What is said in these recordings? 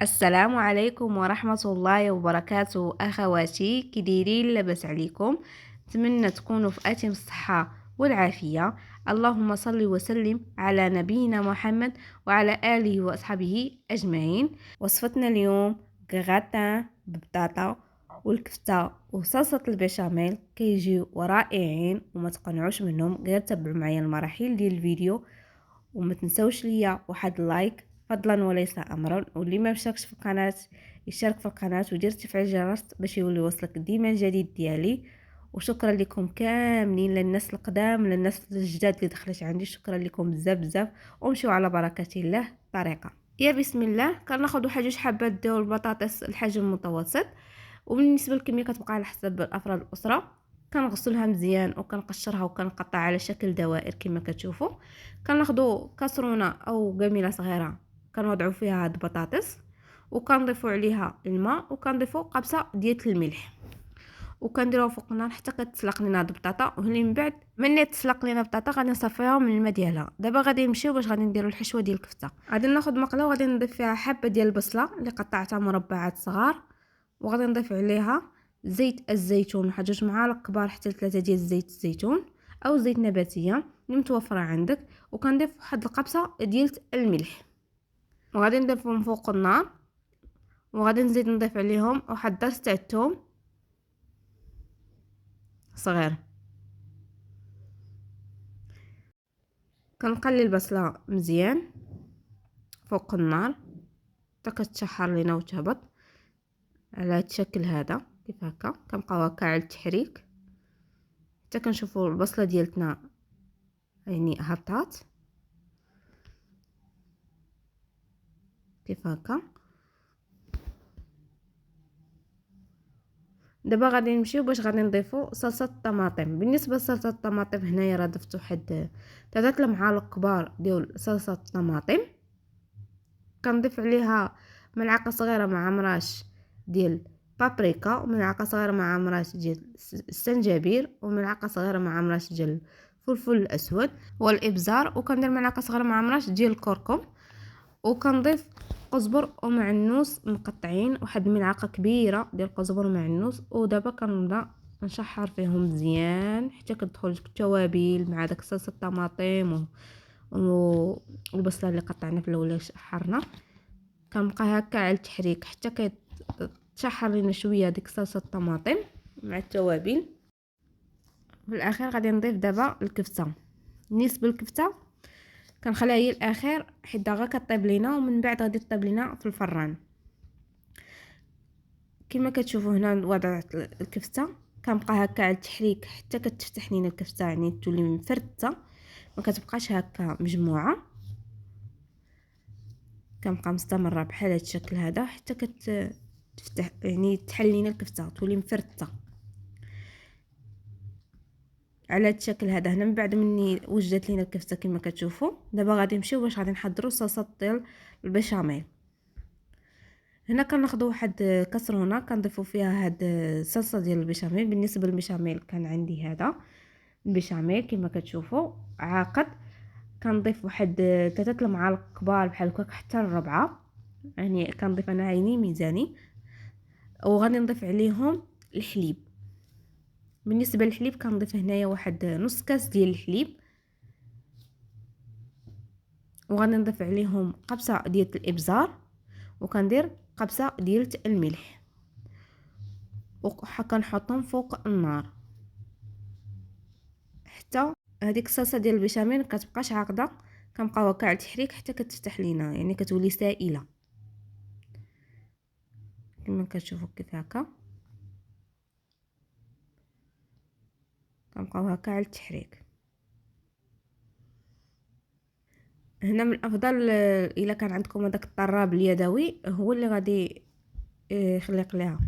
السلام عليكم ورحمة الله وبركاته أخواتي، كي دايرين؟ لاباس عليكم؟ نتمنى تكونوا في أتم الصحة والعافية. اللهم صل وسلم على نبينا محمد وعلى آله وأصحابه أجمعين. وصفتنا اليوم غراتان ببطاطا والكفتة وصلصة البشاميل، كيجيو رائعين وما تقنعوش منهم. غير تبعوا معايا المراحل ديال الفيديو وما تنسوش ليا واحد لايك فضلا وليس امرا، واللي ما مشاركش في القناه يشارك في القناه ويدير تفعيل الجرس باش يولي يوصلك ديما الجديد ديالي. وشكرا لكم كاملين، للناس القدام للناس الجداد اللي دخلت عندي، شكرا لكم بزاف بزاف. ومشيو على بركه الله طريقه. يا بسم الله، كناخذ واحد جوج حبات ديال البطاطس الحجم المتوسط، وبالنسبه للكميه كتبقى على حسب افراد الاسره. كنغسلها مزيان وكنقشرها وكنقطع على شكل دوائر كما كتشوفوا. كناخذوا كاسرونه او قميله صغيره، كنوضعوا فيها هاد البطاطس وكنضيفوا عليها الماء وكنضيفوا قبصه ديال الملح وكنديروها فوق النار حتى كتسلق لنا هاد البطاطا. وهني من بعد ملي تسلق لنا البطاطا غادي نصفيها من الماء ديالها. دابا غادي نمشيو باش غادي نديروا الحشوه ديال الكفته. غادي ناخذ مقله وغادي نضيف فيها حبه ديال البصله اللي قطعتها مربعات صغار، وغادي نضيف عليها زيت الزيتون، واحد 2 معالق كبار حتى 3 ديال زيت الزيتون او زيت نباتيه اللي متوفره عندك. وكنضيف واحد القبصه ديال الملح وغادي نضيفهم فوق النار. وغادي نزيد نضيف عليهم واحد داس تاع الثوم صغير. كنقلي البصله مزيان فوق النار حتى كتشحر لينا وتهبط على هاد الشكل هذا. كيف هكا كنبقاو هكا على التحريك حتى كنشوفوا البصله ديالتنا يعني هبطات كيف هكا. دابا غادي نمشيو باش غادي نضيفو صلصه الطماطم. بالنسبه لصلصه الطماطم هنايا راه ضفت واحد 3 المعالق كبار ديال صلصه الطماطم. كنضيف عليها ملعقه صغيره مع مراش ديال بابريكا، وملعقه صغيره مع مراش ديال السنجبير، وملعقه صغيره مع مراش ديال الفلفل الاسود والابزار، وكندير ملعقه صغيره مع مراش ديال الكركم. وكنضيف قزبر ومعنوس مقطعين، واحد الملعقه كبيره ديال القزبر ومعنوس. ودابا كنبدا نشحر فيهم مزيان حتى كتدخل التوابل مع داك صلصه الطماطم والبصله اللي قطعنا في الاول شحرنا. كنبقى هكا على التحريك حتى كتشحر لينا شويه ديك صلصه الطماطم مع التوابل. في الاخير غادي نضيف دابا الكفته. بالنسبه للكفته كنخليها هي الاخير حيت غا كطيب لينا، ومن بعد غادي تطيب لينا في الفران. كما كتشوفوا هنا وضعت الكفته. كنبقى هكا على التحريك حتى كتفتح لينا الكفته، يعني تولي مفرته ما كتبقاش هكا مجموعه. كنبقى مستمره بحال هذا الشكل هذا حتى كتفتح، يعني تحل لينا الكفته تولي مفرته على هذا الشكل هذا. هنا من بعد مني وجدت لينا الكفته كما كتشوفوا. دابا غادي نمشيو باش غادي نحضروا صلصه ديال البشاميل. هنا كناخذوا واحد كسرونه كنضيفوا فيها هاد الصلصه ديال البشاميل. بالنسبه للبشاميل كان عندي هذا البشاميل كما كتشوفوا عاقد. كنضيف واحد 3 المعالق كبار بحال هكا حتى الربعه، يعني كنضيف انا عيني ميزاني. وغادي نضيف عليهم الحليب. بالنسبه للحليب كنضيف هنايا واحد نص كاس ديال الحليب، وغادي نضيف عليهم قبصه ديال الابزار، وكندير قبصه ديال الملح، وكنحطهم فوق النار حتى هذيك الصلصه ديال البشاميل كتبقاش عاقده. كنبقاو هكا على التحريك حتى كتفتح لينا، يعني كتولي سائله كما كتشوفوا كيف هكا. كنبقاو هكا على التحريك. هنا من الافضل الا كان عندكم هذاك الطراب اليدوي هو اللي غادي يخلي يقليها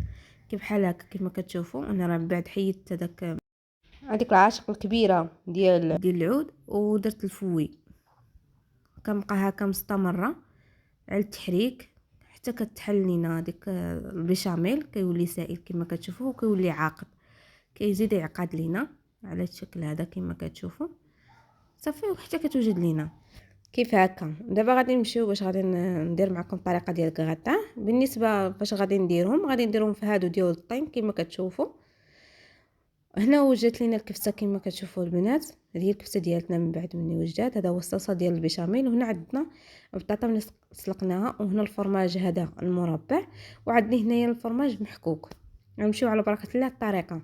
كيف بحال هكا كما كتشوفوا. انا راه من بعد حيدت هذيك العاشق الكبيره ديال العود ودرت الفوي. كنبقى هكا مستمره على التحريك حتى كتحل لينا ديك البشاميل. كيولي سائل كما كتشوفوا وكيولي عاقد، كيزيد يعقد لينا على الشكل هذا كما كتشوفوا. صافي حتى كتوجد لينا كيف هكا. دابا غادي نمشيو باش غادي ندير معكم الطريقه ديال الكغاتان. بالنسبه فاش غادي نديرهم في هادو ديال الطين كما كتشوفوا. هنا وجدت لينا الكفته كما كتشوفوا البنات، هذه هي الكفته ديالتنا من بعد مني وجدات. هذا هو الصلصه ديال البيشاميل، وهنا عندنا البطاطا ملي سلقناها، وهنا الفرماج هذا المربع، وعندي هنايا الفرماج محكوك. غنمشيو على بركه الله الطريقه.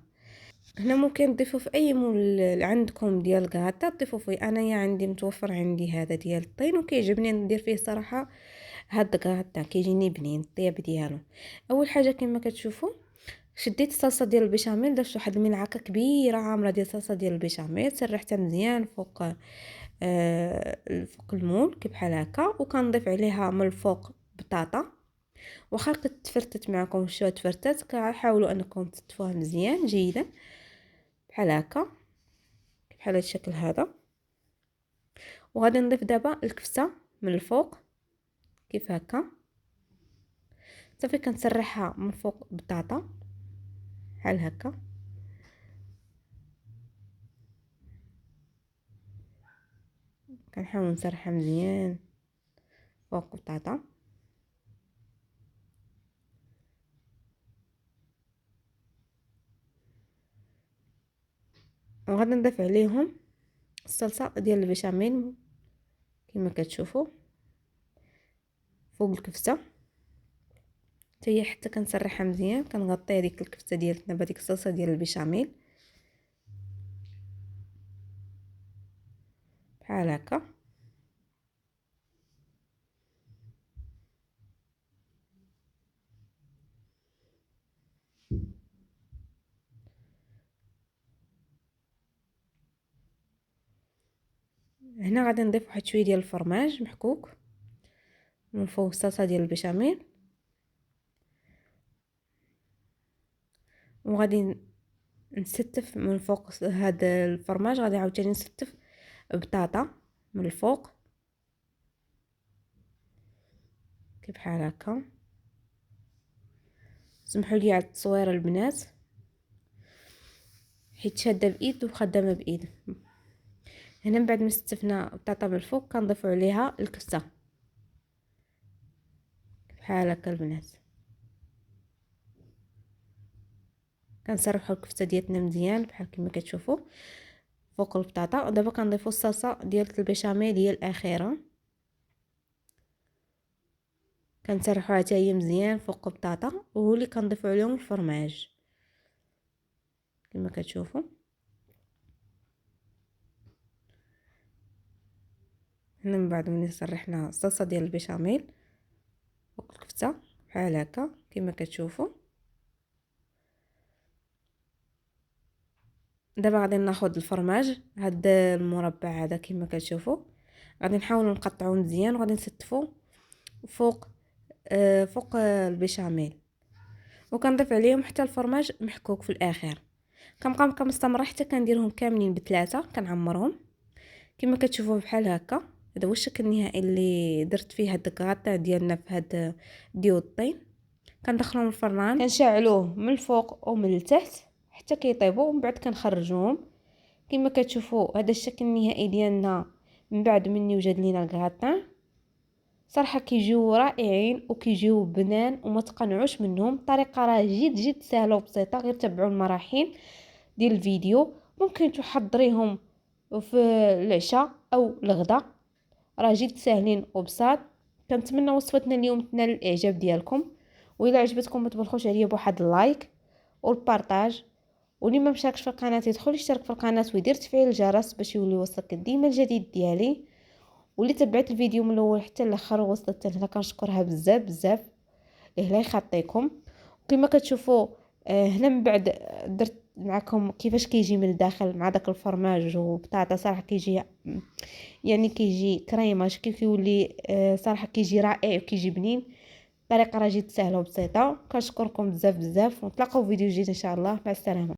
هنا ممكن تضيفوا في اي مول اللي عندكم ديال الكاطا تضيفوا فيه. انايا عندي متوفر عندي هذا ديال الطين، وكيعجبني ندير فيه صراحه هاد الكاطا كيجيني بنين الطياب ديالو. اول حاجه كما كتشوفوا شديت الصلصه ديال البيشاميل، درت واحد الملعقه كبيره عامره ديال الصلصه ديال البيشاميل، سرحتها مزيان فوق فوق المول كي بحال هكا، وكنضيف عليها من الفوق بطاطا. واخا تفرتت معكم شويه تفرتت، كحاولوا انكم تطفوها مزيان جيدا بحال هكا، بحال هذا الشكل هذا. وغادي نضيف دابا الكفته من الفوق كيف هكا، صافي كنسرحها من فوق بطاطا بحال هكا. كنحاول نسرحها مزيان فوق بطاطا. وغادي نضيف عليهم الصلصه ديال البيشاميل كما كتشوفوا فوق الكفته حتى حتى كنسرحها مزيان، كنغطي هذيك الكفته ديالتنا بهذيك الصلصه ديال البيشاميل بحال هكا. هنا غادي نضيف واحد شويه ديال الفرماج محكوك من فوق الصلصه ديال البيشاميل، وغادي نستف من فوق هذا الفرماج. غادي عاوتاني نستف بطاطا من الفوق كيف بحال هكا. سمحوا لي على التصوير البنات حيت شاده بايد وخدامه بايد. هنا من بعد ما استفنا بطاطا من الفوق كنضيفوا عليها الكفته بحال هكا البنات. كنسرحوا الكفته ديالنا مزيان بحال كما كتشوفوا فوق البطاطا. ودابا كنضيفوا الصلصه ديال البيشاميل هي الاخيره، كنسرحوها حتى هي مزيان فوق البطاطا، وهو اللي كنضيفوا عليهم الفرماج كما كتشوفوا. هنا من بعد ملي سرحنا الصلصه ديال البيشاميل فوق الكفته بحال هكا كما كتشوفوا. دابا غادي ناخذ الفرماج هاد المربع هذا كما كتشوفوا، غادي نحاولوا نقطعوه مزيان، وغادي نستفوا فوق فوق البيشاميل، وكنضيف عليهم حتى الفرماج محكوك في الاخر. كنبقى مستمره حتى كنديرهم كاملين بثلاثه، كنعمرهم كما كتشوفوا بحال هكا. هذا هو الشكل النهائي اللي درت فيه هاد الكغاطا ديالنا في هاد ديال الطين. كندخلهم الفران، كنشعلوه من الفوق ومن التحت حتى كيطيبوا، ومن بعد كنخرجوهم كما كتشوفوا. هذا الشكل النهائي ديالنا من بعد مني وجد لينا الكغاطان. صراحه كيجيو رائعين وكيجيو بنان وما تقنعوش منهم. الطريقه راه جد سهله وبسيطه، غير تبعوا المراحل ديال الفيديو. ممكن تحضريهم في العشاء او الغداء، راه جد ساهلين وبساط. كنتمنى وصفتنا اليوم تنال الاعجاب ديالكم، وإلا عجبتكم ما تبخلوش عليا بواحد اللايك والبارطاج، واللي ما مشاركش في القناه يدخل يشترك في القناه ويدير تفعيل الجرس باش يولي يوصلك ديما الجديد ديالي. واللي تبعت الفيديو من الاول حتى الاخر ووصلت لهنا كنشكرها بزاف الله يخطيكم. كما كتشوفوا هنا من بعد درت معكم كيفاش كيجي من الداخل مع داك الفرماج وبطاطا. صراحه كيجي يعني كيجي كريماج كيولي صراحه كيجي رائع وكيجي بنين. الطريقه راه جد سهله وبسيطه. كنشكركم بزاف ونتلاقاو في فيديو جديد ان شاء الله. مع السلامه.